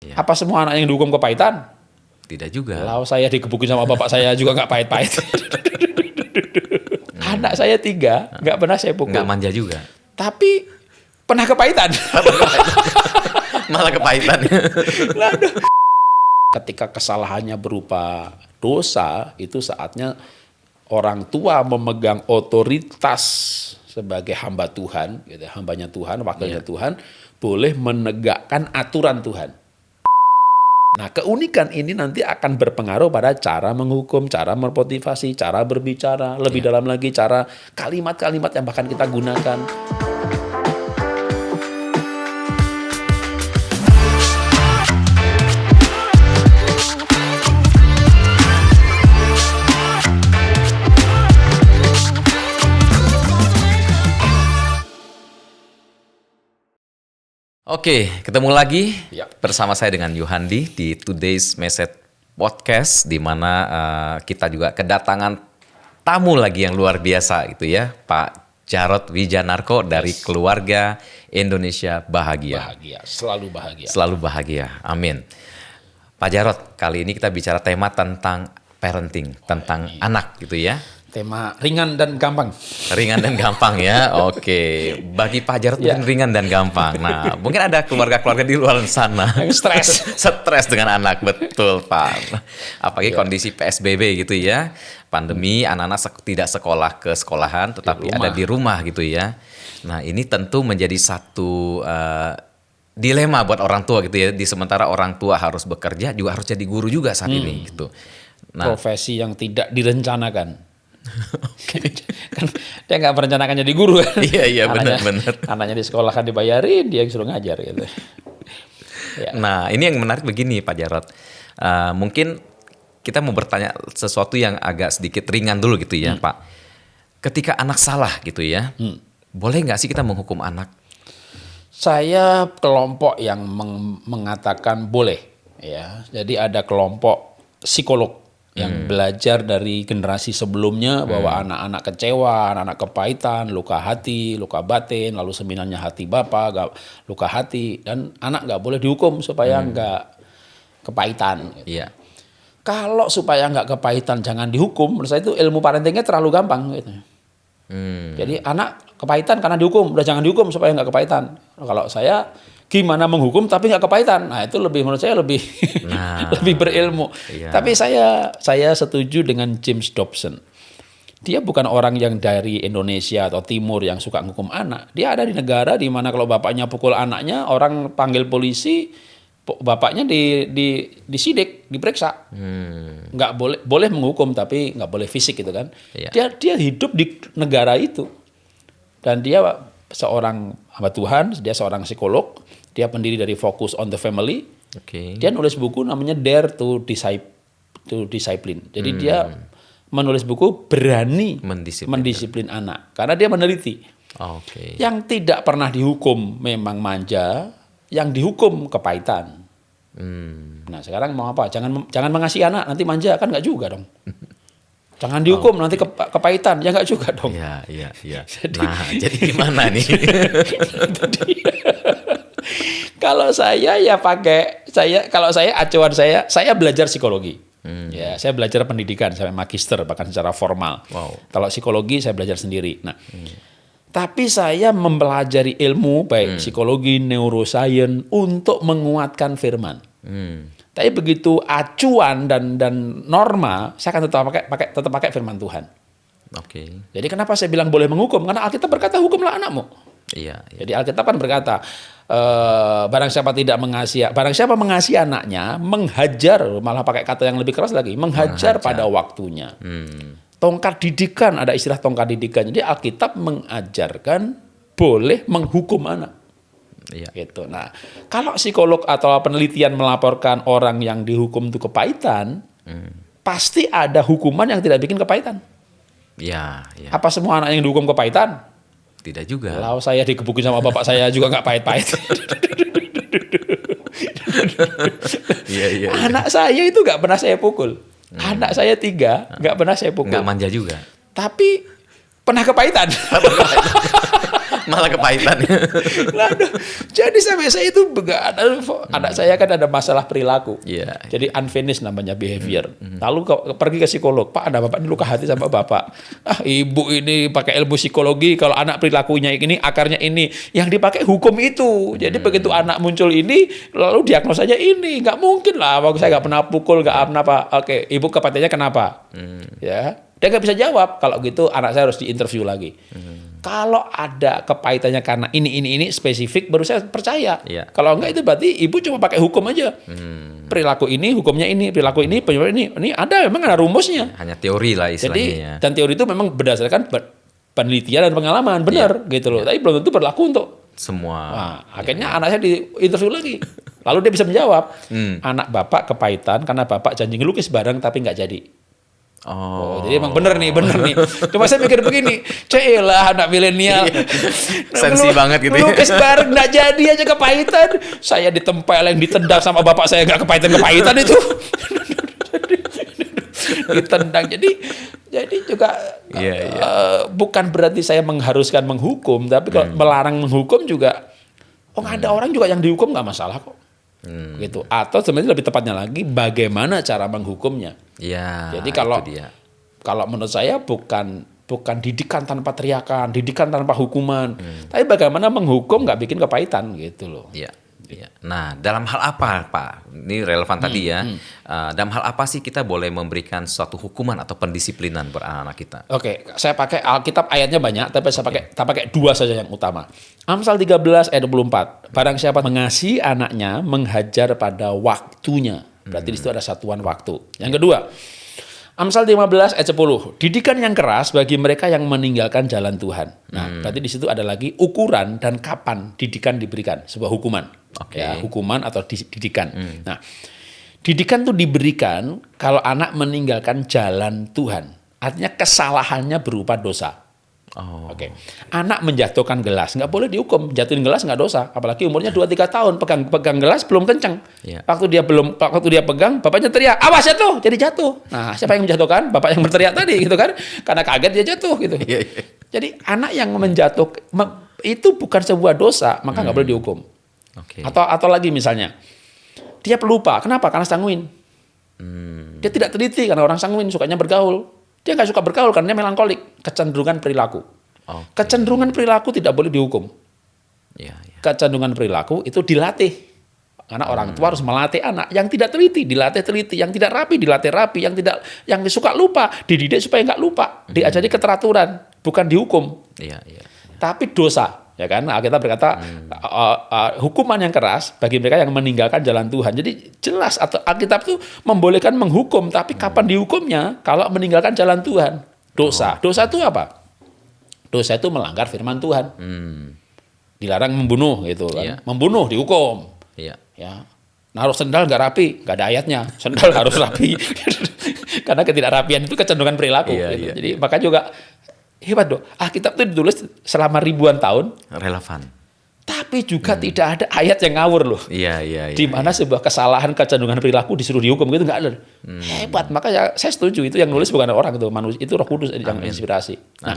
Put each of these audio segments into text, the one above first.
Ya. Apa semua anak yang dihukum kepahitan? Tidak juga. Kalau saya digebukin sama bapak saya juga nggak pahit-pahit. Anak saya 3, nggak pernah saya pukul. Nggak manja juga. Tapi pernah kepahitan. Malah kepahitan. Ketika kesalahannya berupa dosa, itu saatnya orang tua memegang otoritas sebagai hamba Tuhan, gitu, hambanya Tuhan, wakilnya Tuhan, boleh menegakkan aturan Tuhan. Nah, keunikan ini nanti akan berpengaruh pada cara menghukum, cara memotivasi, cara berbicara, lebih dalam lagi cara kalimat-kalimat yang bahkan kita gunakan. Oke, ketemu lagi Ya. bersama saya dengan Yohandi di Today's Message Podcast, di mana kita juga kedatangan tamu lagi yang luar biasa gitu ya, Pak Jarod Wijanarko dari Keluarga Indonesia Bahagia. Bahagia, selalu bahagia. Selalu bahagia, amin. Pak Jarod, kali ini kita bicara tema tentang parenting, tentang anak gitu ya. Tema ringan dan gampang. Ringan dan gampang ya, oke. Bagi Pak Jarod mungkin ringan dan gampang. Nah, mungkin ada keluarga-keluarga di luar sana Yang stres. stres dengan anak, betul Pak. Apalagi kondisi PSBB gitu ya, pandemi, anak-anak tidak sekolah ke sekolahan, tetapi ada di rumah gitu ya. Nah, ini tentu menjadi satu dilema buat orang tua gitu ya. Di sementara orang tua harus bekerja, juga harus jadi guru juga saat ini gitu. Nah, Profesi yang tidak direncanakan. Kan dia nggak merencanakan jadi guru kan. Iya benar. Anaknya di sekolah kan dibayarin, dia yang suruh ngajar gitu. Ya. Nah, ini yang menarik begini Pak Jarod. Mungkin kita mau bertanya sesuatu yang agak sedikit ringan dulu gitu ya Pak. Ketika anak salah gitu ya, boleh nggak sih kita menghukum anak? Saya kelompok yang mengatakan boleh. Ya, jadi ada kelompok psikolog yang belajar dari generasi sebelumnya bahwa anak-anak kecewa, anak-anak kepahitan, luka hati, luka batin, lalu seminarnya hati bapa, luka hati, dan anak nggak boleh dihukum supaya nggak kepahitan. Gitu. Iya. Kalau supaya nggak kepahitan jangan dihukum, menurut saya itu ilmu parentingnya terlalu gampang. Gitu. Jadi anak kepahitan karena dihukum, udah jangan dihukum supaya nggak kepahitan. Kalau saya gimana menghukum tapi nggak kepahitan, nah itu menurut saya lebih lebih berilmu. Iya. Tapi saya setuju dengan James Dobson. Dia bukan orang yang dari Indonesia atau Timur yang suka ngukum anak. Dia ada di negara di mana kalau bapaknya pukul anaknya, orang panggil polisi, bapaknya disidik, diperiksa. Nggak boleh menghukum tapi nggak boleh fisik gitu kan. Iya. Dia hidup di negara itu dan dia seorang hamba Tuhan, dia seorang psikolog, dia pendiri dari Focus on the Family. Oke. Dia nulis buku namanya Dare to Discipline. Jadi dia menulis buku berani mendisiplin anak karena dia meneliti. Oke. Yang tidak pernah dihukum memang manja, yang dihukum kepahitan. Nah sekarang mau apa? Jangan mengasihi anak nanti manja, kan nggak juga dong. Jangan dihukum nanti kepahitan, ya nggak juga dong. Iya. Jadi gimana nih? Kalau saya ya kalau saya acuan saya belajar psikologi. Ya, saya belajar pendidikan sampai magister bahkan secara formal. Wow. Kalau psikologi saya belajar sendiri. Nah, tapi saya mempelajari ilmu baik psikologi, neuroscience untuk menguatkan firman. Tapi begitu acuan dan norma, saya akan tetap pakai firman Tuhan. Oke. Jadi kenapa saya bilang boleh menghukum? Karena Alkitab berkata hukumlah anakmu. Iya. Jadi Alkitab kan berkata barang siapa mengasihi anaknya, menghajar, malah pakai kata yang lebih keras lagi, menghajar pada waktunya. Tongkat didikan, ada istilah tongkat didikan. Jadi Alkitab mengajarkan boleh menghukum anak. Iya. Gitu. Nah, kalau psikolog atau penelitian melaporkan orang yang dihukum itu kepahitan, pasti ada hukuman yang tidak bikin kepahitan. Iya. Apa semua anak yang dihukum kepahitan? Tidak juga. Kalau saya digebukin sama bapak saya juga nggak pahit-pahit. Iya. Anak saya itu nggak pernah saya pukul. Anak saya 3 nggak pernah saya pukul. Nggak manja juga. Tapi pernah kepahitan. Malah kepahitan. Aduh, jadi sampai saya itu anak saya kan ada masalah perilaku. Iya. Jadi unfinished namanya behavior. Lalu pergi ke psikolog. Pak, ada bapak ini luka hati sama bapak. Ah, ibu ini pakai ilmu psikologi. Kalau anak perilakunya ini, akarnya ini. Yang dipakai hukum itu. Jadi begitu anak muncul ini, lalu diagnosanya ini. Nggak mungkin lah. Waktu saya nggak pernah pukul, nggak pernah apa. Oke, ibu kepahitannya kenapa? Ya, dia nggak bisa jawab. Kalau gitu anak saya harus diinterview lagi. Kalau ada kepahitannya karena ini spesifik, baru saya percaya. Iya. Kalau enggak itu berarti ibu cuma pakai hukum aja. Perilaku ini, hukumnya ini, perilaku ini, penyebab ini. Ini ada, memang ada rumusnya. Hanya teori lah istilahnya. Jadi, ya. dan teori itu memang berdasarkan penelitian dan pengalaman, benar gitu loh. Tapi belum tentu berlaku untuk Semua. Nah, akhirnya anak saya diinterview lagi. Lalu dia bisa menjawab, anak bapak kepahitan karena bapak janji ngelukis bareng tapi nggak jadi. Oh, jadi emang bener nih. Cuma saya mikir begini, celah anak milenial. Sensi banget gitu ya. Lukis bareng nggak jadi aja kepahitan. Saya ditempeleng, ditendang sama bapak saya nggak kepahitan itu. Ditendang. Jadi juga bukan berarti saya mengharuskan menghukum, tapi kalau melarang menghukum juga, ada orang juga yang dihukum nggak masalah kok. Gitu. Atau sebenarnya lebih tepatnya lagi bagaimana cara menghukumnya. Ya, jadi kalau menurut saya bukan didikan tanpa teriakan, didikan tanpa hukuman, tapi bagaimana menghukum nggak bikin kepahitan gitu loh. Iya. Iya. Nah, dalam hal apa, Pak? Ini relevan tadi ya. Dalam hal apa sih kita boleh memberikan suatu hukuman atau pendisiplinan buat anak-anak kita? Oke, saya pakai Alkitab ayatnya banyak, tapi saya pakai dua saja yang utama. Amsal 13 ayat 24. Barang siapa mengasihi anaknya, menghajar pada waktunya. Berarti di situ ada satuan waktu. Yang kedua, Amsal 15 ayat 10. Didikan yang keras bagi mereka yang meninggalkan jalan Tuhan. Nah, berarti di situ ada lagi ukuran dan kapan didikan diberikan, sebuah hukuman. Ya, hukuman atau didikan. Nah, didikan itu diberikan kalau anak meninggalkan jalan Tuhan. Artinya kesalahannya berupa dosa. Oke. Anak menjatuhkan gelas, nggak boleh dihukum. Jatuhin gelas nggak dosa. Apalagi umurnya 2-3 tahun, pegang gelas belum kenceng. Yeah. Waktu dia pegang, bapaknya teriak, awas jatuh, jadi jatuh. Nah, siapa yang menjatuhkan? Bapak yang berteriak tadi, gitu kan? Karena kaget dia jatuh, gitu. Jadi anak yang itu bukan sebuah dosa, maka nggak boleh dihukum. Atau lagi misalnya, dia pelupa. Kenapa? Karena sanguin. Dia tidak teliti karena orang sanguin, sukanya bergaul. Dia nggak suka bergaul karena dia melankolik. Kecenderungan perilaku. Kecenderungan perilaku tidak boleh dihukum. Kecenderungan perilaku itu dilatih. Karena orang tua harus melatih anak. Yang tidak teliti, dilatih teliti. Yang tidak rapi, dilatih rapi. Yang suka lupa, dididik supaya nggak lupa. Diajari keteraturan, bukan dihukum. Tapi dosa. Ya kan, kita berkata hukuman yang keras bagi mereka yang meninggalkan jalan Tuhan. Jadi jelas atau Alkitab itu membolehkan menghukum, tapi kapan dihukumnya? Kalau meninggalkan jalan Tuhan, dosa. Dosa itu apa? Dosa itu melanggar firman Tuhan. Dilarang membunuh gitu kan. Membunuh dihukum. Ya. Naruh sendal nggak rapi, nggak ada ayatnya. Sendal harus rapi. Karena ketidakrapian itu kecenderungan perilaku. Gitu. Jadi maka juga hebat dong. Alkitab itu ditulis selama ribuan tahun. Relevan. Tapi juga tidak ada ayat yang ngawur loh. Di mana sebuah kesalahan kecenderungan perilaku disuruh dihukum gitu nggak ada. Hebat. Makanya saya setuju itu yang nulis bukan orang itu manusia, itu Roh Kudus yang inspirasi. Nah,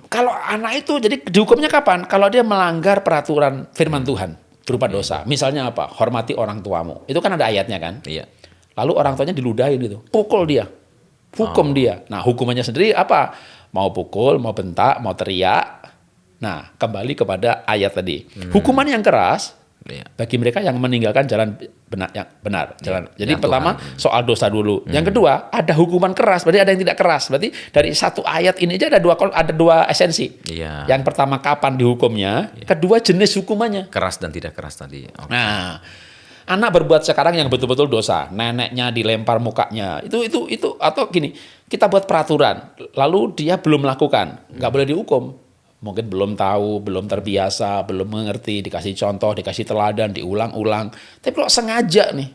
kalau anak itu jadi dihukumnya kapan? Kalau dia melanggar peraturan firman Tuhan berupa dosa. Misalnya apa? Hormati orang tuamu. Itu kan ada ayatnya kan? Lalu orang tuanya diludahin gitu. Pukul dia. Hukum dia. Nah, hukumannya sendiri apa? Mau pukul, mau bentak, mau teriak. Nah, kembali kepada ayat tadi. Hukuman yang keras bagi mereka yang meninggalkan jalan benar. Jadi pertama soal dosa dulu. Yang kedua, ada hukuman keras, berarti ada yang tidak keras. Berarti dari satu ayat ini aja ada dua esensi. Yang pertama kapan dihukumnya, kedua jenis hukumannya. Keras dan tidak keras tadi. Nah, anak berbuat sekarang yang betul-betul dosa, neneknya dilempar mukanya, itu atau gini, kita buat peraturan, lalu dia belum melakukan, nggak boleh dihukum, mungkin belum tahu, belum terbiasa, belum mengerti, dikasih contoh, dikasih teladan, diulang-ulang, tapi kalau sengaja nih,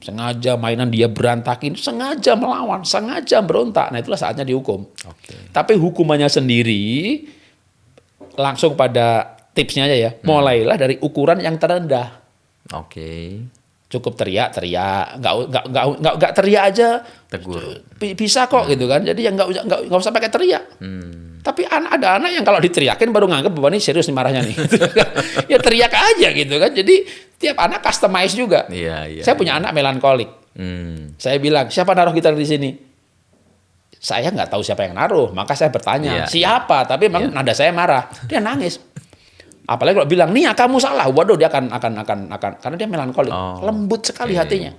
sengaja mainan dia berantakin, sengaja melawan, sengaja berontak, nah itulah saatnya dihukum. Tapi hukumannya sendiri langsung pada tipsnya aja ya, mulailah dari ukuran yang terendah. Cukup teriak, nggak teriak aja, tegur. Bisa kok gitu kan. Jadi yang nggak usah pakai teriak. Tapi ada anak yang kalau diteriakin baru nganggep bahwa ini serius nih marahnya nih. Ya teriak aja gitu kan. Jadi tiap anak customize juga. Saya punya anak melankolik. Saya bilang, siapa naruh gitar di sini? Saya nggak tahu siapa yang naruh, maka saya bertanya, siapa? Tapi memang nada saya marah. Dia nangis. Apalagi kalau bilang, nih kamu salah. Waduh, dia akan karena dia melankolik. Lembut sekali hatinya.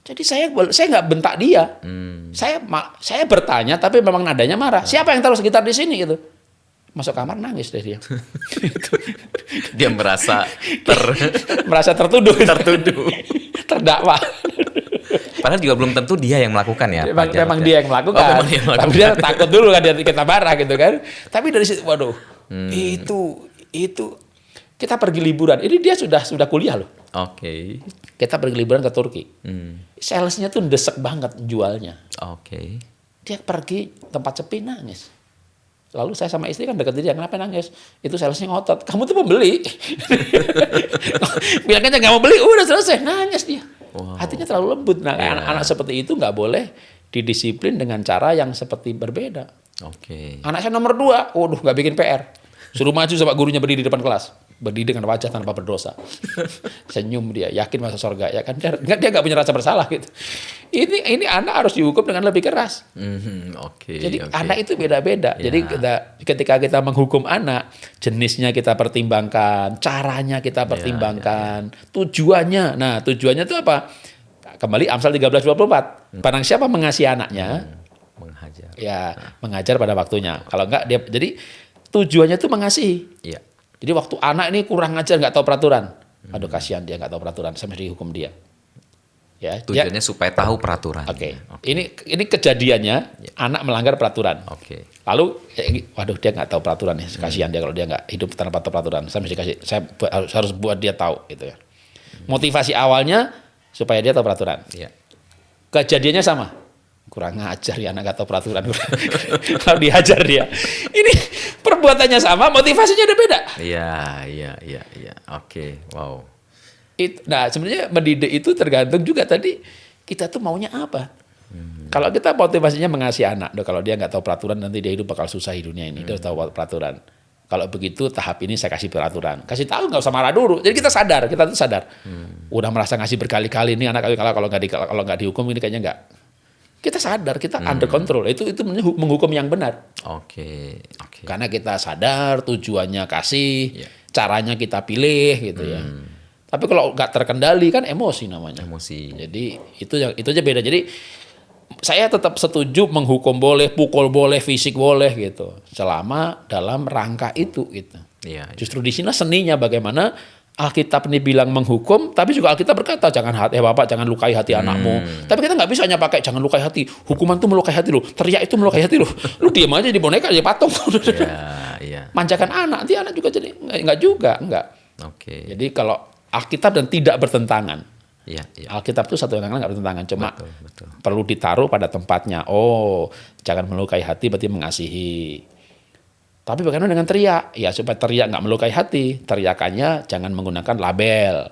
Jadi saya nggak bentak dia. Saya bertanya, tapi memang nadanya marah. Siapa yang taruh gitar di sini gitu? Masuk kamar nangis deh dia. Dia merasa tertuduh, terdakwa. Padahal juga belum tentu dia yang melakukan ya. Memang dia yang melakukan. Tapi dia takut dulu kan, dia kita marah gitu kan. Tapi dari situ, waduh, itu kita pergi liburan. Ini dia sudah kuliah loh. Oke. Kita pergi liburan ke Turki. Salesnya tuh desek banget jualnya. Oke. Dia pergi tempat sepi nangis. Lalu saya sama istri kan dekat dia, kenapa nangis? Itu salesnya ngotot. Kamu tuh pembeli. Bilang aja nggak mau beli, udah selesai, nangis dia. Wow. Hatinya terlalu lembut. Nah, anak-anak seperti itu nggak boleh didisiplin dengan cara yang seperti berbeda. Oke. Anak saya nomor 2, waduh nggak bikin PR. Suruh maju sama gurunya berdiri di depan kelas. Berdiri dengan wajah tanpa berdosa. Senyum dia, yakin masuk surga. Ya kan? Dia nggak punya rasa bersalah gitu. Ini anak harus dihukum dengan lebih keras. Jadi anak itu beda-beda. Jadi ketika kita menghukum anak, jenisnya kita pertimbangkan, caranya kita pertimbangkan, tujuannya. Nah, tujuannya itu apa? Kembali Amsal 13:24. Barang siapa mengasihi anaknya, menghajar. Ya, mengajar pada waktunya. Kalau enggak dia, jadi tujuannya itu mengasihi. Iya. Jadi waktu anak ini kurang ajar, nggak tahu peraturan. Aduh kasihan dia nggak tahu peraturan, sampai dihukum dia. Ya, tujuannya supaya tahu peraturan. Oke. Ini kejadiannya anak melanggar peraturan. Oke. Lalu, waduh dia nggak tahu peraturan ya, kasihan dia kalau dia nggak hidup tanpa peraturan. Saya harus buat dia tahu gitu ya. Motivasi awalnya supaya dia tahu peraturan. Iya. Kejadiannya sama. Kurang ngajar ya anak, nggak tahu peraturan. Kalau dihajar dia. Ini perbuatannya sama, motivasinya udah beda. Iya. Oke, wow. Nah, sebenarnya mendidik itu tergantung juga tadi kita tuh maunya apa. Kalau kita motivasinya mengasihi anak, kalau dia nggak tahu peraturan nanti dia hidup bakal susah di dunia ini. Dia harus tahu peraturan. Kalau begitu tahap ini saya kasih peraturan. Kasih tahu nggak usah marah dulu. Jadi kita tuh sadar. Udah merasa ngasih berkali-kali ini anak kalau nggak dihukum ini kayaknya nggak. Kita sadar, kita under control. Itu menghukum yang benar. Oke. Karena kita sadar tujuannya kasih, caranya kita pilih gitu ya. Tapi kalau nggak terkendali kan emosi namanya. Jadi itu aja beda. Jadi saya tetap setuju menghukum boleh, pukul boleh, fisik boleh gitu. Selama dalam rangka itu gitu. Justru di sini seninya bagaimana Alkitab ini bilang menghukum, tapi juga Alkitab berkata Bapak jangan lukai hati anakmu. Tapi kita nggak bisa hanya pakai jangan lukai hati. Hukuman itu melukai hati lu, teriak itu melukai hati lu. Lu diam aja di boneka jadi patung. Manjakan anak, nanti anak juga jadi enggak. Oke. Jadi kalau Alkitab dan tidak bertentangan. Alkitab itu satu yang nggak bertentangan, cuma betul. Perlu ditaruh pada tempatnya. Oh, jangan melukai hati berarti mengasihi. Tapi bagaimana dengan teriak? Ya supaya teriak nggak melukai hati. Teriakannya jangan menggunakan label.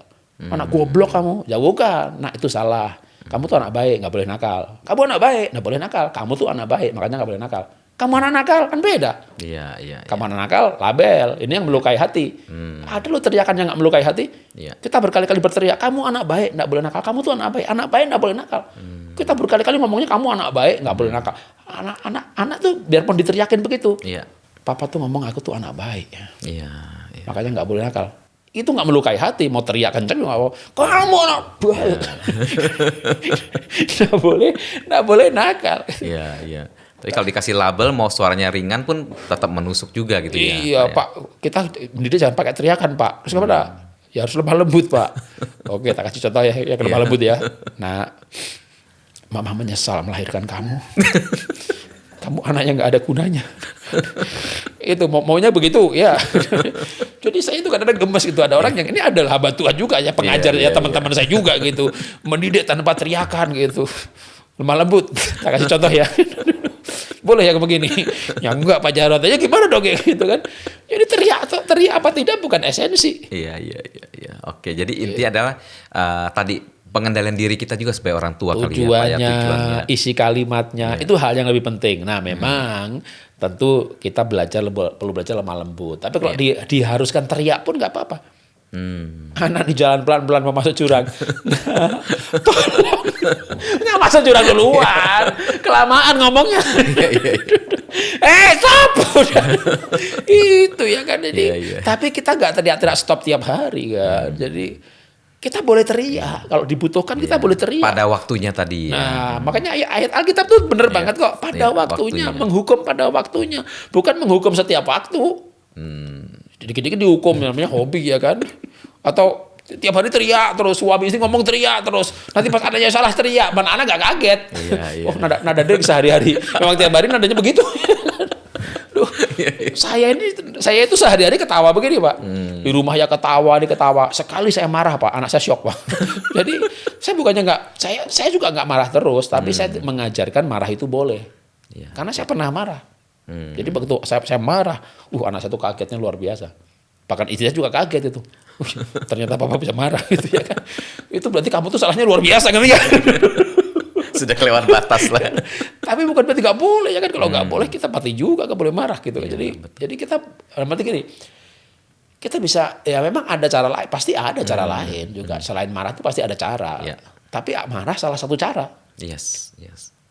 Anak goblok kamu. Ya bukan. Nah itu salah. Kamu tuh anak baik, nggak boleh nakal. Kamu anak baik, nggak boleh nakal. Kamu tuh anak baik, makanya nggak boleh nakal. Kamu anak nakal, kan beda. Kamu anak nakal, label. Ini yang melukai hati. Ada lo teriakan yang nggak melukai hati. Kita berkali-kali berteriak, kamu anak baik, nggak boleh nakal. Kamu tuh anak baik nggak boleh nakal. Kita berkali-kali ngomongnya kamu anak baik, nggak boleh nakal. Anak tuh biarpun diteriakin begitu. Papa tuh ngomong aku tuh anak baik. Makanya nggak boleh nakal. Itu nggak melukai hati, mau teriak kenceng nggak mau. Kamu anak baik. Nggak boleh nakal. Tapi kalau dikasih label mau suaranya ringan pun tetap menusuk juga gitu ya. Iya Pak, kita mendidik jangan pakai teriakan Pak. Terus gimana? Ya harus lemah lembut Pak. Oke, tak kasih contoh ya lemah lembut ya. Nah, Mama menyesal melahirkan kamu. Kamu anaknya nggak ada gunanya. Itu maunya begitu ya. Jadi saya itu kadang-kadang gemes gitu, ada orang yang ini adalah hamba Tuhan juga ya, pengajar teman-teman saya juga gitu, mendidik tanpa teriakan gitu, lemah lembut. Tak kasih contoh ya. Boleh ya begini. Ya enggak Pak Jarod aja gimana dong ya gitu kan. Jadi teriak apa tidak bukan esensi. Iya. Oke, jadi inti adalah tadi pengendalian diri kita juga sebagai orang tua kali ya Pak ya, tujuannya, isi kalimatnya, itu hal yang lebih penting. Nah memang tentu kita perlu belajar lemah lembut. Tapi kalau diharuskan teriak pun nggak apa-apa. Anak di jalan pelan-pelan mau masuk jurang. Tolong, nggak masuk jurang duluan. Kelamaan ngomongnya. Stop! Itu ya kan. Jadi, tapi kita nggak teriak-teriak stop tiap hari kan. Jadi kita boleh teriak, kalau dibutuhkan kita boleh teriak. Pada waktunya tadi. Nah, makanya ayat Alkitab tuh bener banget kok. Pada waktunya, menghukum pada waktunya. Bukan menghukum setiap waktu. Dikit-dikit dihukum, namanya hobi ya kan. Atau tiap hari teriak terus, suami istri ngomong teriak terus. Nanti pas adanya salah teriak, mana anak gak kaget. Oh nada deg sehari-hari. Memang tiap hari nadanya begitu. Saya itu sehari-hari ketawa begini Pak. Di rumah ya ketawa. Sekali saya marah Pak, anak saya syok Pak. Jadi saya bukannya saya juga nggak marah terus, tapi saya mengajarkan marah itu boleh. Karena saya pernah marah. Jadi begitu saya marah, anak saya tuh kagetnya luar biasa. Bahkan istrinya juga kaget itu. Ternyata papa bisa marah gitu ya kan. Itu berarti kamu tuh salahnya luar biasa kan ya. Sudah kelewat batas lah. Tapi bukan berarti nggak boleh ya kan. Kalau nggak boleh kita pati juga, nggak boleh marah gitu. Jadi kita berarti gini, kita bisa ya memang ada cara lain, pasti ada cara lain juga. Selain marah itu pasti ada cara. Tapi marah salah satu cara. Yes.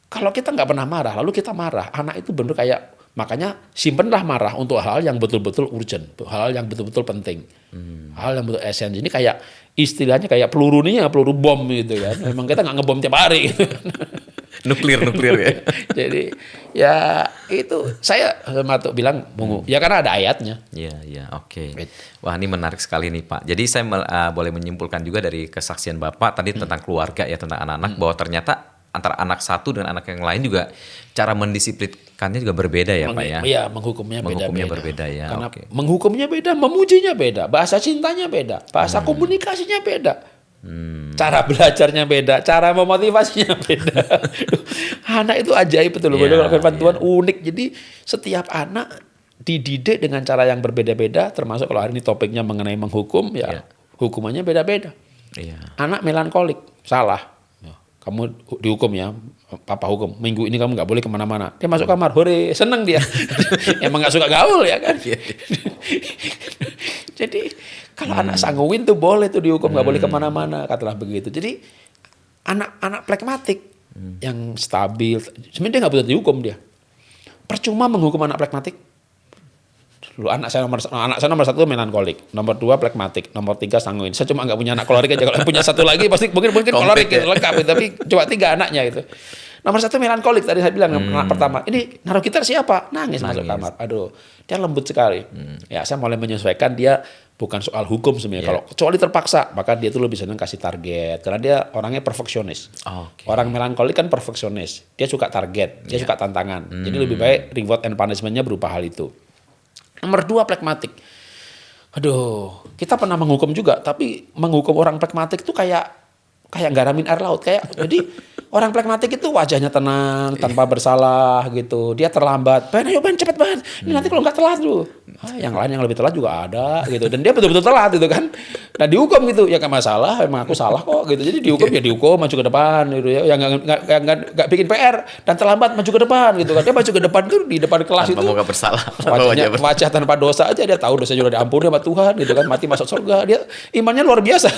Kalau kita nggak pernah marah, lalu kita marah, anak itu benar kayak, makanya simpenlah marah untuk hal yang betul-betul urgent, hal yang betul-betul penting, hal yang betul esensi. Ini kayak istilahnya kayak peluru bom gitu kan. Memang kita nggak ngebom tiap hari. Gitu. nuklir ya. Jadi ya itu saya termasuk bilang ya karena ada ayatnya. Iya, oke. Wah ini menarik sekali nih Pak. Jadi saya boleh menyimpulkan juga dari kesaksian Bapak tadi tentang keluarga ya, tentang anak-anak, bahwa ternyata antara anak satu dan anak yang lain juga cara mendisiplinkannya juga berbeda ya Pak ya. Iya, menghukumnya berbeda ya. Karena menghukumnya beda, memujinya beda, bahasa cintanya beda, bahasa komunikasinya beda. Cara belajarnya beda, cara memotivasinya beda. Anak itu ajaib betul loh. Firman Tuhan unik. Jadi setiap anak dididik dengan cara yang berbeda-beda, termasuk kalau hari ini topiknya mengenai menghukum ya, hukumannya beda-beda. Anak melankolik, salah. Kamu dihukum ya, papa hukum. Minggu ini kamu nggak boleh kemana-mana. Dia masuk kamar, hore, seneng dia. Emang nggak suka gaul ya kan. Jadi kalau anak sanguin tuh boleh tuh dihukum, nggak boleh kemana-mana, katalah begitu. Jadi anak plekmatik yang stabil, sebenarnya dia nggak butuh dihukum dia. Percuma menghukum anak plekmatik. Anak saya nomor satu melankolik, nomor 2 plekmatik, nomor 3 sanguin. Saya cuma nggak punya anak kolerik aja. Kalau punya satu lagi pasti mungkin kolerik ya. Lengkap. Tapi coba 3 anaknya itu. Nomor 1 melankolik tadi saya bilang anak pertama. Ini naruh gitar siapa? Nangis masuk kamar. Aduh, dia lembut sekali. Ya saya mulai menyesuaikan dia. Bukan soal hukum sebenarnya. Kalau kecuali terpaksa, maka dia tuh lebih senang kasih target. Karena dia orangnya perfeksionis. Orang melankolik kan perfeksionis. Dia suka target, dia suka tantangan. Jadi lebih baik reward and punishment-nya berupa hal itu. Nomor 2 plekmatik. Aduh, kita pernah menghukum juga, tapi menghukum orang plekmatik itu kayak garamin air laut. Jadi orang plekmatik itu wajahnya tenang, tanpa bersalah gitu. Dia terlambat. Ayo cepet banget. Ini nanti kalau nggak telat tuh. Yang lain yang lebih telat juga ada gitu. Dan dia betul-betul telat gitu kan. Nah dihukum gitu, ya nggak masalah. Emang aku salah kok gitu. Jadi dihukum ya dihukum, maju ke depan gitu ya. Yang nggak bikin PR dan terlambat maju ke depan gitu kan. Dia maju ke depan tuh di depan kelas tanpa itu. Tanpa bersalah. Wajah tanpa dosa aja dia tahu dosanya sudah diampuni sama Tuhan gitu kan. Mati masuk surga. Dia imannya luar biasa.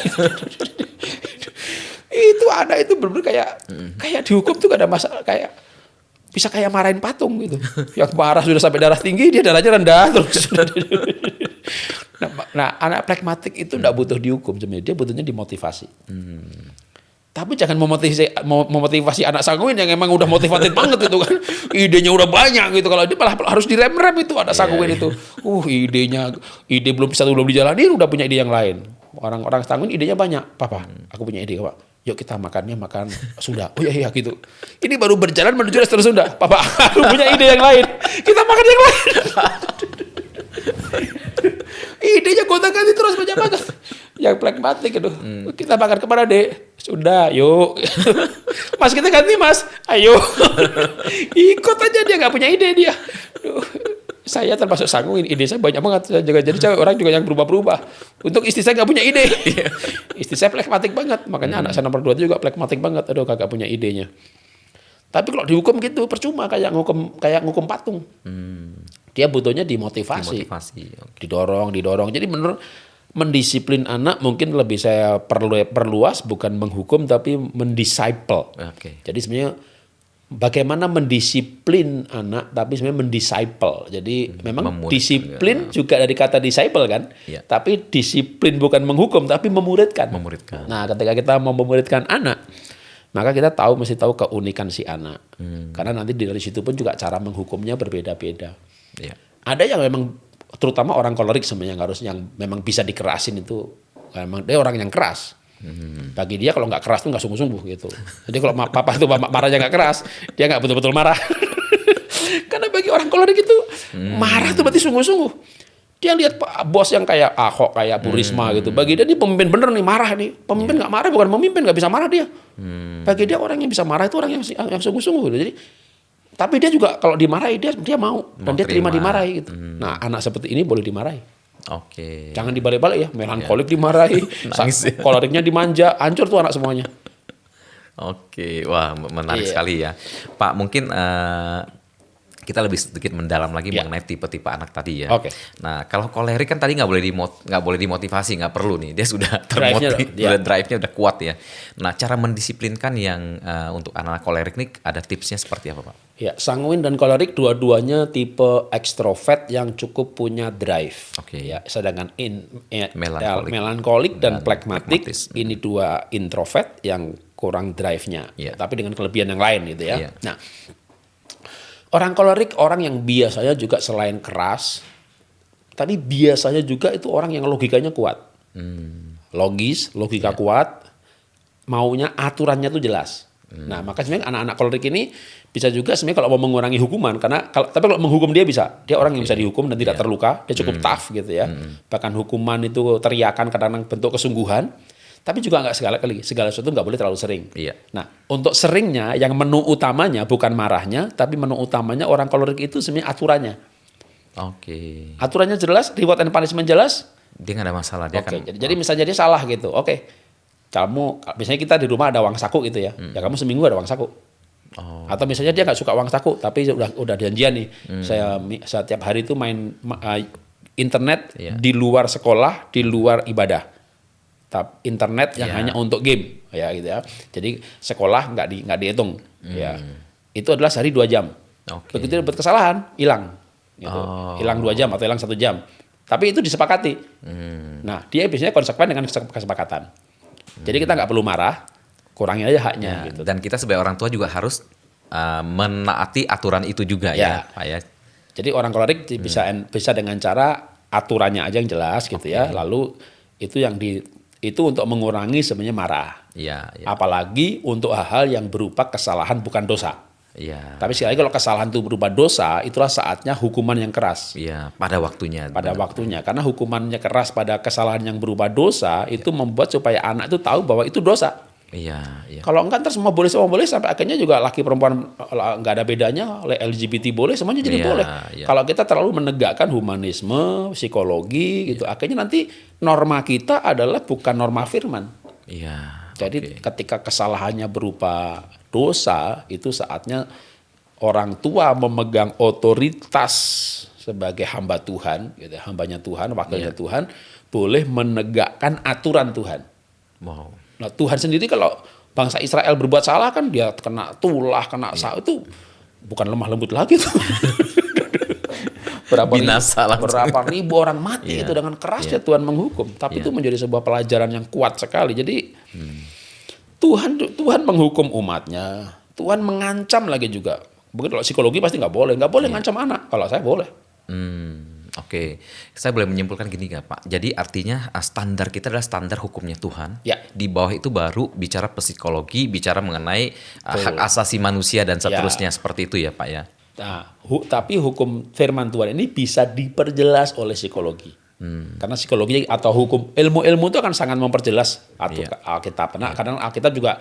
Itu anak itu benar-benar kayak dihukum tuh gak ada masalah, kayak bisa kayak marahin patung gitu. Yang marah sudah sampai darah tinggi, dia darahnya rendah terus. Nah, anak plekmatik itu enggak butuh dihukum sebenarnya, dia butuhnya dimotivasi. Tapi jangan memotivasi anak sanguin yang emang udah motivated banget itu kan. Idenya udah banyak gitu. Kalau dia malah harus direm-rem itu anak sanguin itu. Ide belum dijalani udah punya ide yang lain. Orang-orang sanguin idenya banyak. Papa, aku punya ide, Pak. Yuk kita makan Sunda. Oh iya gitu. Ini baru berjalan menuju restoran Sunda. Papa, aku punya ide yang lain. Kita makan yang lain. Idenya gonta-ganti terus banyak banget. Yang plekmatik itu. Kita makan kemana, Dek? Sunda, yuk. Mas kita ganti, Mas. Ayo. Ikut aja, dia nggak punya ide dia. saya termasuk sanguin, ide saya banyak banget. Saya juga jadi cewek orang juga yang berubah-berubah. Untuk istri saya nggak punya ide. Istri saya phlegmatik banget, makanya anak saya nomor 2 juga phlegmatik banget. Aduh, kagak punya idenya. Tapi kalau dihukum gitu percuma, kayak ngukum patung. Dia butuhnya dimotivasi. Okay. Didorong. Jadi benar mendisiplin anak mungkin lebih saya perluas, bukan menghukum tapi mendisciple. Okay. Jadi sebenarnya bagaimana mendisiplin anak tapi sebenarnya mendisciple. Jadi memang disiplin juga dari kata disciple kan. Ya. Tapi disiplin bukan menghukum tapi memuridkan. Nah, ketika kita mau memuridkan anak, maka kita mesti tahu keunikan si anak. Karena nanti dari situ pun juga cara menghukumnya berbeda-beda. Ya. Ada yang memang terutama orang kolerik sebenarnya yang memang bisa dikerasin itu, memang dia orang yang keras. Bagi dia kalau nggak keras tuh nggak sungguh-sungguh gitu. Jadi kalau papa itu marahnya nggak keras, dia nggak betul-betul marah. Karena bagi orang kolerik itu marah tuh berarti sungguh-sungguh. Dia lihat bos yang kayak Ahok, kayak Bu Risma gitu. Bagi dia ini pemimpin bener nih, marah nih. Pemimpin nggak marah bukan pemimpin, nggak bisa marah dia. Bagi dia orang yang bisa marah itu orang yang sungguh-sungguh gitu. Jadi tapi dia juga kalau dimarahi dia mau dan dia terima dimarahi gitu. Nah, anak seperti ini boleh dimarahi. Oke. Jangan dibalik-balik ya, melankolik dimarahi, koleriknya dimanja, hancur tuh anak semuanya. Oke, wah menarik sekali ya, Pak. Mungkin kita lebih sedikit mendalam lagi mengenai tipe-tipe anak tadi ya. Oke. Nah, kalau kolerik kan tadi nggak boleh dimotivasi, nggak perlu nih. Dia sudah termotivasi, drive-nya udah kuat ya. Nah, cara mendisiplinkan yang untuk anak-anak kolerik nih ada tipsnya seperti apa, Pak? Ya, sanguin dan kolerik dua-duanya tipe ekstrovert yang cukup punya drive. Oke. Ya, sedangkan melankolik dan phlegmatik ini dua introvert yang kurang drive-nya. Yeah. Tapi dengan kelebihan yang lain gitu ya. Yeah. Nah, orang kolerik orang yang biasanya juga selain keras, tapi biasanya juga itu orang yang logikanya kuat. Logika kuat, maunya aturannya tuh jelas. Nah, maka sebenarnya anak-anak kolerik ini bisa juga sebenarnya kalau mau mengurangi hukuman, tapi kalau menghukum dia bisa. Dia orang yang bisa dihukum dan tidak terluka, dia cukup tough gitu ya. Bahkan hukuman itu teriakan kadang-kadang bentuk kesungguhan, tapi juga nggak segala sesuatu nggak boleh terlalu sering. Iya. Nah, untuk seringnya yang menu utamanya bukan marahnya, tapi menu utamanya orang kolerik itu sebenarnya aturannya. Oke. Aturannya jelas, reward and punishment jelas. Dia nggak ada masalah. Dia jadi misalnya dia salah gitu. Oke. Kamu, misalnya kita di rumah ada uang saku gitu ya. Ya kamu seminggu ada uang saku. Atau misalnya dia nggak suka uang saku, tapi udah janjian nih. Saya setiap hari itu main internet di luar sekolah, di luar ibadah. Internet yang hanya untuk game, ya gitu ya. Jadi sekolah nggak dihitung, ya. Itu adalah sehari 2 jam. Begitu dia buat kesalahan, hilang, gitu. Hilang 2 jam atau hilang 1 jam. Tapi itu disepakati. Nah, dia biasanya konsekuen dengan kesepakatan. Jadi kita nggak perlu marah, kurangi aja haknya. Gitu. Dan kita sebagai orang tua juga harus menaati aturan itu juga ya, Pak ya. Jadi orang kolerik bisa dengan cara aturannya aja yang jelas gitu ya. Lalu itu untuk mengurangi sebenarnya marah. Ya. Apalagi untuk hal-hal yang berupa kesalahan bukan dosa. Ya. Tapi sekali lagi kalau kesalahan itu berupa dosa, itulah saatnya hukuman yang keras. Iya, pada waktunya. Karena hukumannya keras pada kesalahan yang berupa dosa itu membuat supaya anak itu tahu bahwa itu dosa. Iya. Kalau enggak ntar semua boleh sampai akhirnya juga laki perempuan nggak ada bedanya, oleh LGBT boleh, semuanya jadi boleh. Kalau kita terlalu menegakkan humanisme, psikologi gitu, akhirnya nanti norma kita adalah bukan norma firman. Iya. Jadi ketika kesalahannya berupa dosa, itu saatnya orang tua memegang otoritas sebagai hamba Tuhan, gitu, hambanya Tuhan, wakilnya Tuhan, boleh menegakkan aturan Tuhan. Wow. Nah, Tuhan sendiri kalau bangsa Israel berbuat salah kan dia kena tulah, kena itu bukan lemah lembut lagi tuh. berapa ribu orang mati itu dengan kerasnya Tuhan menghukum. Tapi itu menjadi sebuah pelajaran yang kuat sekali. Jadi Tuhan menghukum umatnya. Tuhan mengancam lagi juga. Begitu kalau psikologi pasti nggak boleh ngancam anak. Kalau saya boleh. Oke. Saya boleh menyimpulkan gini nggak Pak? Jadi artinya standar kita adalah standar hukumnya Tuhan. Ya. Di bawah itu baru bicara psikologi, bicara mengenai hak asasi manusia dan seterusnya seperti itu ya Pak ya. Nah, tapi hukum firman Tuhan ini bisa diperjelas oleh psikologi. Karena psikologi atau hukum ilmu-ilmu itu akan sangat memperjelas Alkitab. Nah, kadang Alkitab juga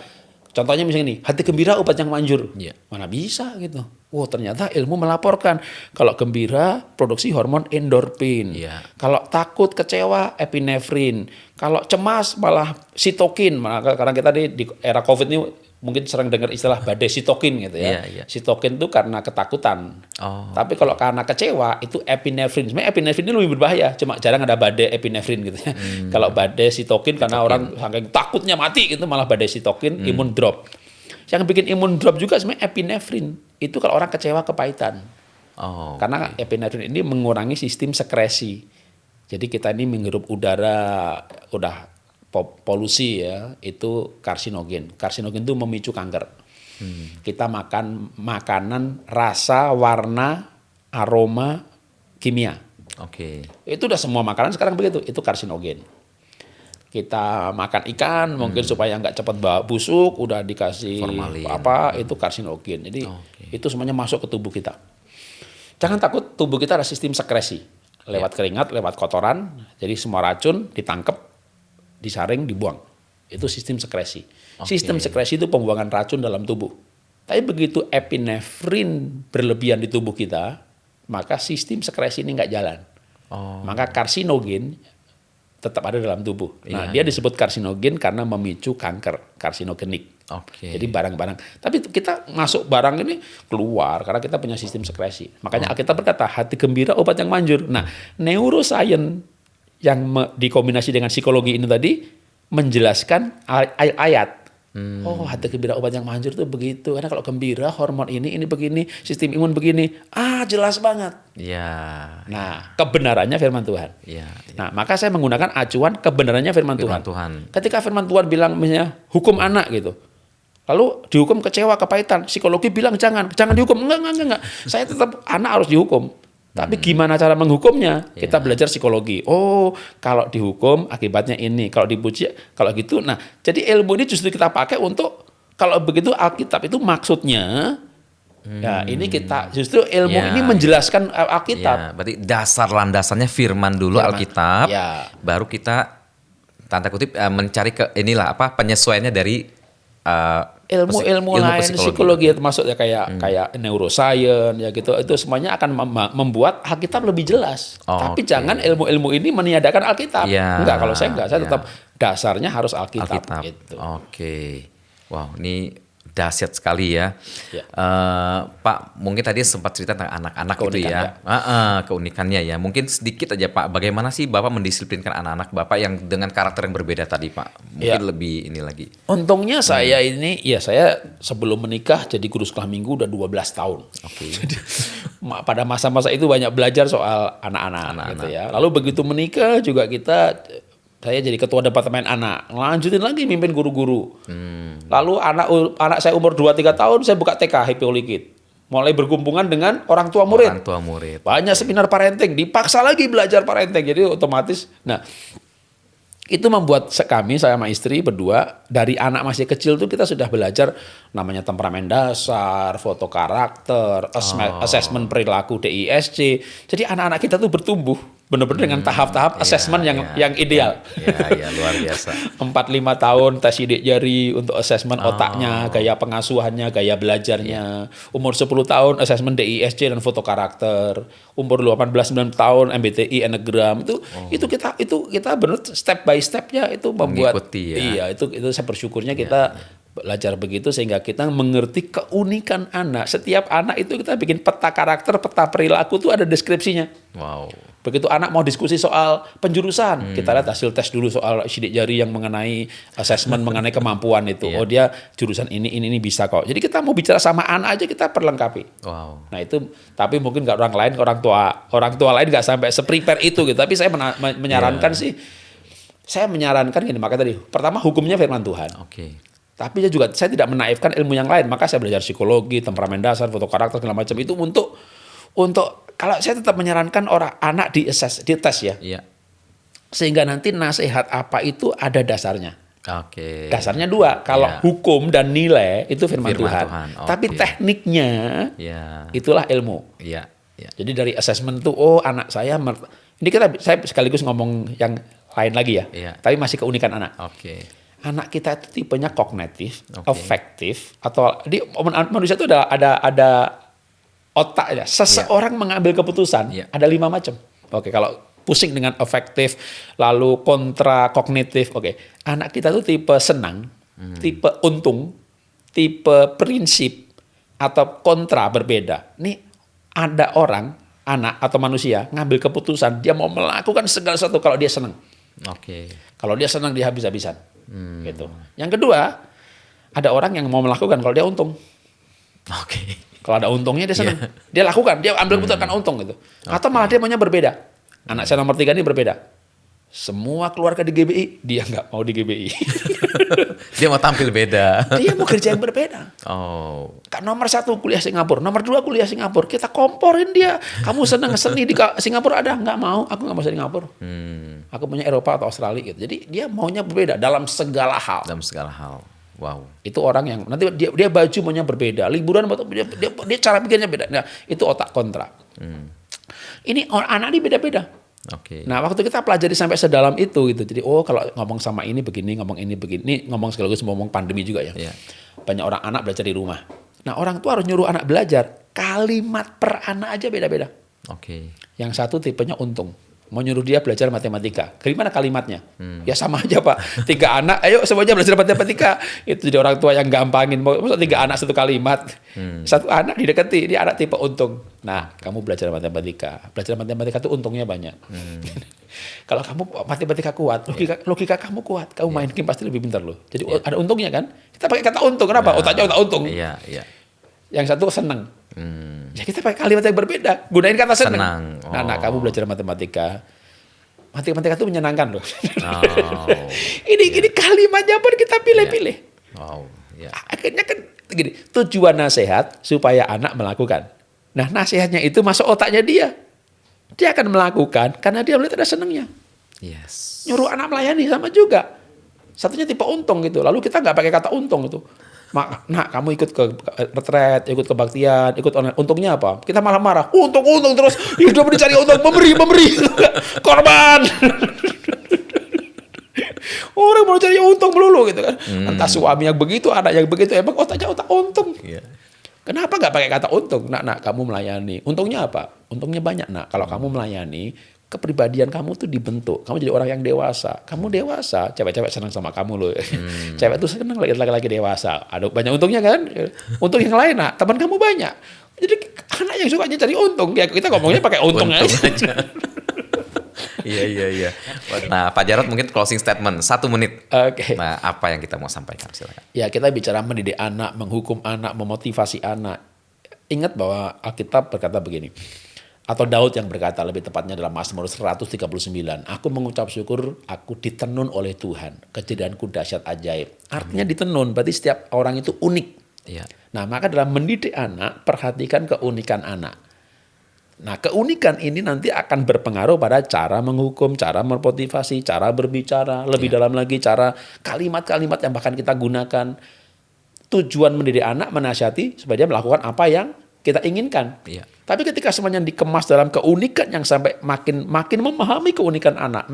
Contohnya misalnya nih, hati gembira obat yang manjur. Iya. Mana bisa gitu. Oh ternyata ilmu melaporkan. Kalau gembira produksi hormon endorfin. Iya. Kalau takut kecewa epinefrin. Kalau cemas malah sitokin. Karena kita di era COVID ini mungkin sering dengar istilah badai sitokin gitu ya. Iya, iya. Sitokin itu karena ketakutan. Oh. Tapi kalau karena kecewa itu epinefrin. Sebenarnya epinefrin ini lebih berbahaya. Cuma jarang ada badai epinefrin gitu ya. Kalau badai sitokin karena orang saking takutnya mati gitu malah badai sitokin imun drop. Yang bikin imun drop juga sebenarnya epinefrin. Itu kalau orang kecewa kepahitan. Oh. Karena epinefrin ini mengurangi sistem sekresi. Jadi kita ini menghirup udara udah polusi ya, itu karsinogen. Karsinogen itu memicu kanker. Kita makan makanan rasa, warna, aroma, kimia. Oke. Itu udah semua makanan sekarang begitu, itu karsinogen. Kita makan ikan mungkin supaya nggak cepat busuk, udah dikasih Formalin. apa, itu karsinogen. Jadi itu semuanya masuk ke tubuh kita. Jangan takut, tubuh kita ada sistem sekresi. Lewat keringat, lewat kotoran, jadi semua racun ditangkap, disaring, dibuang. Itu sistem sekresi. Sistem sekresi itu pembuangan racun dalam tubuh. Tapi begitu epinefrin berlebihan di tubuh kita, maka sistem sekresi ini nggak jalan. Maka karsinogen tetap ada dalam tubuh. Nah, dia disebut karsinogen karena memicu kanker, karsinogenik. Oke. Jadi barang-barang. Tapi kita masuk barang ini keluar karena kita punya sistem sekresi. Makanya Alkitab berkata, hati gembira obat yang manjur. Nah, neuroscience yang dikombinasi dengan psikologi ini tadi menjelaskan ayat. Oh, hati gembira obat yang manjur itu begitu. Karena kalau gembira hormon ini begini, sistem imun begini. Jelas banget. Ya. Nah, kebenarannya firman Tuhan. Ya. Nah, maka saya menggunakan acuan kebenarannya firman Tuhan. Tuhan. Ketika firman Tuhan bilang misalnya hukum anak gitu. Lalu dihukum kecewa kepahitan, psikologi bilang jangan dihukum. Enggak. Saya tetap anak harus dihukum. Tapi gimana cara menghukumnya? Kita belajar psikologi. Oh, kalau dihukum akibatnya ini, kalau dipuji, kalau gitu. Nah, jadi ilmu ini justru kita pakai untuk kalau begitu Alkitab itu maksudnya. Ya, ini kita justru ilmu ini menjelaskan Alkitab. Ya, berarti dasar landasannya firman dulu Alkitab. Ya. Baru kita tanda kutip mencari penyesuaiannya dari ilmu lain psikologi termasuk ya kayak neuroscience ya gitu, itu semuanya akan membuat Alkitab lebih jelas. Tapi jangan ilmu-ilmu ini meniadakan Alkitab. Enggak, kalau saya enggak, saya tetap dasarnya harus Alkitab. Gitu. Oke. Wow, ini dahsyat sekali ya. Pak, mungkin tadi sempat cerita tentang anak-anak gitu ya. Keunikannya ya. Mungkin sedikit aja Pak, bagaimana sih Bapak mendisiplinkan anak-anak Bapak yang dengan karakter yang berbeda tadi Pak? Mungkin lebih ini lagi. Untungnya saya ini, saya sebelum menikah jadi guru sekolah minggu udah 12 tahun. Oke. Jadi pada masa-masa itu banyak belajar soal anak-anak gitu ya. Lalu begitu menikah juga saya jadi ketua departemen anak, lanjutin lagi mimpin guru-guru. Lalu anak saya umur 2-3 tahun, saya buka TK Happy Holy Kid. Mulai bergumpungan dengan orang tua murid. Banyak seminar parenting, dipaksa lagi belajar parenting. Jadi otomatis, itu membuat kami, saya sama istri berdua, dari anak masih kecil tuh kita sudah belajar namanya temperamen dasar, foto karakter, assessment perilaku DISC. Jadi anak-anak kita tuh bertumbuh benar-benar dengan tahap-tahap assessment yang ideal. Iya, luar biasa. 4-5 tahun tes sidik jari untuk assessment otaknya, gaya pengasuhannya, gaya belajarnya. Umur 10 tahun assessment DISC dan foto karakter. Umur 18-19 tahun MBTI, Enneagram. Itu kita benar step by stepnya itu membuat. Mengikuti, Iya, itu saya bersyukurnya kita belajar begitu sehingga kita mengerti keunikan anak. Setiap anak itu kita bikin peta karakter, peta perilaku itu ada deskripsinya. Wow. Begitu anak mau diskusi soal penjurusan, kita lihat hasil tes dulu soal sidik jari yang mengenai assessment mengenai kemampuan itu. Oh, dia jurusan ini bisa kok. Jadi kita mau bicara sama anak aja kita perlengkapi. Wow. Nah itu, tapi mungkin nggak orang tua lain nggak sampai se-prepare itu gitu. Tapi saya menyarankan sih, saya menyarankan gini, maka tadi pertama hukumnya firman Tuhan. Oke. Tapi saya tidak menaifkan ilmu yang lain, maka saya belajar psikologi, temperamen dasar, foto karakter segala macam itu untuk kalau saya tetap menyarankan orang anak di tes ya. Iya. Sehingga nanti nasihat apa itu ada dasarnya. Oke. Dasarnya 2, kalau hukum dan nilai itu firman Tuhan. Tapi tekniknya itulah ilmu. Iya. Jadi dari assessment itu anak saya saya sekaligus ngomong yang lain lagi ya. Tapi masih keunikan anak. Oke. anak kita itu tipenya kognitif, Oke. afektif, atau di manusia itu ada otaknya. Seseorang mengambil keputusan Iya. ada 5 macam. Oke, kalau pusing dengan afektif, lalu kontra kognitif. Oke, anak kita tuh tipe senang, tipe untung, tipe prinsip, atau kontra berbeda. Nih ada orang, anak atau manusia ngambil keputusan dia mau melakukan segala sesuatu kalau dia senang. Oke. Kalau dia senang dia habis-habisan. Gitu. Yang kedua, ada orang yang mau melakukan kalau dia untung. Oke. Kalau ada untungnya dia senang. Dia lakukan, dia ambil keputusan karena untung gitu. Atau malah dia maunya berbeda. Anak saya nomor 3 ini berbeda. Semua keluarga di GBI, dia nggak mau di GBI. Dia mau tampil beda. Dia mau kerja yang berbeda. Oh. Kan nomor 1 kuliah Singapura, nomor 2 kuliah Singapura. Kita komporin dia. Kamu senang seni di Singapura ada? Nggak mau, aku nggak mau Singapura. Aku punya Eropa atau Australia gitu. Jadi dia maunya berbeda dalam segala hal. Dalam segala hal. Wow. Itu orang yang nanti dia baju maunya berbeda, liburan dia cara pikirnya beda. Nah, itu otak kontra. Ini anak ini beda-beda. Oke. Nah, waktu kita pelajari sampai sedalam itu gitu. Jadi kalau ngomong sama ini begini, ngomong ini begini, ngomong sekaligus ngomong pandemi juga ya. Iya. Banyak orang anak belajar di rumah. Nah, orang tua harus nyuruh anak belajar. Kalimat per anak aja beda-beda. Oke. Yang satu tipenya untung. Mau nyuruh dia belajar matematika. Gimana kalimatnya? Ya sama aja Pak. 3 anak, ayo semuanya belajar matematika. Itu jadi orang tua yang gampangin. Maksudnya 3 anak 1 kalimat. 1 anak didekati, dia anak tipe untung. Nah, kamu belajar matematika. Belajar matematika itu untungnya banyak. Kalau kamu matematika kuat, logika kamu kuat. Kamu main game pasti lebih pintar loh. Jadi ada untungnya kan? Kita pakai kata untung. Kenapa? Otaknya otak untung. Iya, iya. Yang satu senang. Ya kita pakai kalimat yang berbeda. Gunain kata senang. Senang. Nah, kamu belajar matematika. Matematika itu menyenangkan loh. Oh. Ini kalimatnya pun kita pilih-pilih. Wow. Ya. Akhirnya kan gini, tujuan nasihat supaya anak melakukan. Nah, nasihatnya itu masuk otaknya dia. Dia akan melakukan karena dia melihat ada senangnya. Yes. Nyuruh anak melayani sama juga. Satunya tipe untung gitu. Lalu kita nggak pakai kata untung itu. Nah, kamu ikut ke retret, ikut kebaktian, ikut online. Untungnya apa? Kita malah marah. Untung terus. Hidup dicari untung, memberi. Korban. Orang mau cari untung melulu gitu kan. Entah suami yang begitu, anak yang begitu. Emang otaknya otak untung. Iya. Kenapa nggak pakai kata untung? Nak, kamu melayani. Untungnya apa? Untungnya banyak, nak. Kalau kamu melayani, kepribadian kamu tuh dibentuk. Kamu jadi orang yang dewasa. Kamu dewasa. Cewek-cewek senang sama kamu loh. Cewek tuh senang lihat laki-laki dewasa. Ada banyak untungnya kan? Untung yang lain, nak. Teman kamu banyak. Jadi anak yang sukanya cari untung. Ya kita ngomongnya pakai untung aja. Iya. Nah, Pak Jarod mungkin closing statement 1 menit. Oke. Nah, apa yang kita mau sampaikan? Silakan. Ya kita bicara mendidik anak, menghukum anak, memotivasi anak. Ingat bahwa Alkitab berkata begini. Atau Daud yang berkata lebih tepatnya dalam Mazmur 139. Aku mengucap syukur, aku ditenun oleh Tuhan. Kejadianku dahsyat ajaib. Artinya ditenun, berarti setiap orang itu unik. Iya. Nah, maka dalam mendidik anak, perhatikan keunikan anak. Nah, keunikan ini nanti akan berpengaruh pada cara menghukum, cara memotivasi, cara berbicara, lebih dalam lagi cara kalimat-kalimat yang bahkan kita gunakan. Tujuan mendidik anak menasihati supaya dia melakukan apa yang kita inginkan. Iya. Tapi ketika semuanya dikemas dalam keunikan yang sampai makin memahami keunikan anak,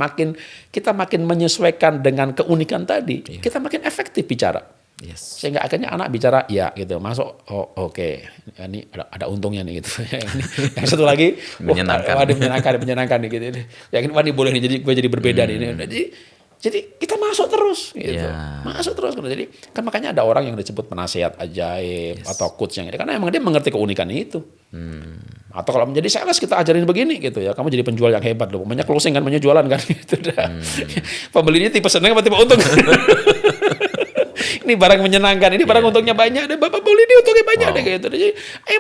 kita makin menyesuaikan dengan keunikan tadi, kita makin efektif bicara. Yes. Sehingga akhirnya anak bicara ya gitu, masuk oke. Ini ada untungnya nih gitu. Yang satu lagi menyenangkan nih gitu. Yang ini boleh nih, jadi gue jadi berbeda nih. Jadi kita masuk terus gitu. Yeah. Masuk terus gitu. Jadi kan makanya ada orang yang disebut penasihat ajaib atau coach yang ini karena emang dia mengerti keunikan itu. Atau kalau menjadi sales kita ajarin begini gitu ya. Kamu jadi penjual yang hebat loh. Banyak closing kan, banyak jualan kan gitu dah. Pembelinya tipe seneng apa tipe untung? Ini barang menyenangkan, ini barang untungnya banyak, dan Bapak beli ini untungnya banyak deh gitu. Jadi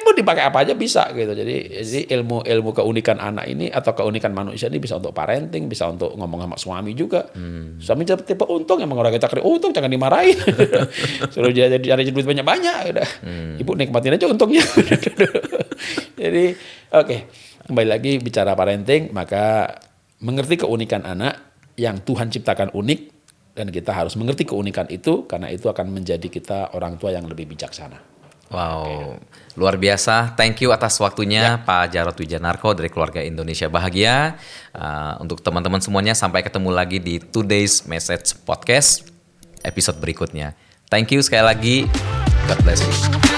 mau dipakai apa aja bisa gitu. Jadi ilmu keunikan anak ini atau keunikan manusia ini bisa untuk parenting, bisa untuk ngomong sama suami juga. Suami tipe untung, emang orang kita kira untung jangan dimarahin. Suruh dia cari duit banyak-banyak udah. Ibu nikmatin aja untungnya. Jadi oke. Kembali lagi bicara parenting, maka mengerti keunikan anak yang Tuhan ciptakan unik. Dan kita harus mengerti keunikan itu karena itu akan menjadi kita orang tua yang lebih bijaksana. Wow, luar biasa. Thank you atas waktunya Pak Jarod Wijanarko dari Keluarga Indonesia Bahagia. Untuk teman-teman semuanya, sampai ketemu lagi di Today's Message Podcast episode berikutnya. Thank you sekali lagi. God bless you.